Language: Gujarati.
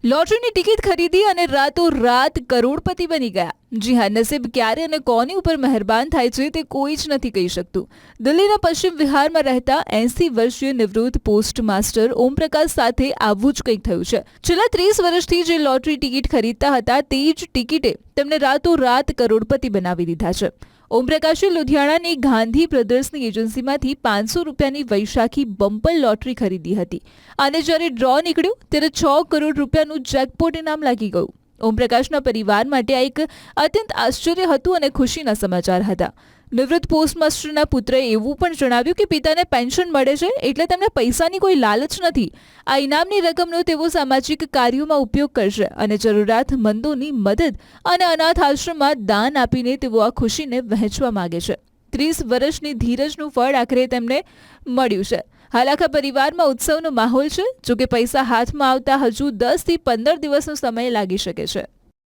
લોટરીની ટિકિટ ખરીદી અને રાતોરાત કરોડપતિ બની ગયા. જી હા, નસીબ ક્યારે અને કોની ઉપર મહેરબાન થાય છે તે કોઈ જ નથી કહી શકતું. દિલ્હીના પશ્ચિમ વિહારમાં રહેતા 80 વર્ષીય નિવૃત્ત પોસ્ટ માસ્ટર ઓમપ્રકાશ સાથે આવું જ કંઈક થયું છે. છેલ્લા 30 વર્ષથી જે લોટરી ટિકિટ ખરીદતા હતા તે જ ટિકિટે તેમને રાતોરાત કરોડપતિ બનાવી દીધા છે. ઓમપ્રકાશે લુધિયાણાની ગાંધી બ્રધર્સની એજન્સીમાંથી 500 રૂપિયાની વૈશાખી બમ્પર લોટરી ખરીદી હતી અને જ્યારે ડ્રો નીકળ્યો ત્યારે 6 કરોડ રૂપિયાનું જેકપોટ ઇનામ લાગી ગયું. ઓમપ્રકાશના પરિવાર માટે આ એક અત્યંત આશ્ચર્ય હતું અને ખુશીના સમાચાર હતા. નિવૃત્ત પોસ્ટમાસ્ટરના પુત્રએ એવું પણ જણાવ્યું કે પિતાને પેન્શન મળે છે એટલે તેમને પૈસાની કોઈ લાલચ નથી. આ ઇનામની રકમનો તેઓ સામાજિક કાર્યોમાં ઉપયોગ કરશે અને જરૂરિયાતમંદોની મદદ અને અનાથ આશ્રમમાં દાન આપીને તેઓ આ ખુશીને વહેંચવા માંગે છે. 30 વર્ષની ધીરજનું ફળ આખરે તેમને મળ્યું છે. હાલ આખા પરિવારમાં ઉત્સવનો માહોલ છે. જોકે પૈસા હાથમાં આવતા હજુ 10 થી 15 દિવસનો સમય લાગી શકે છે.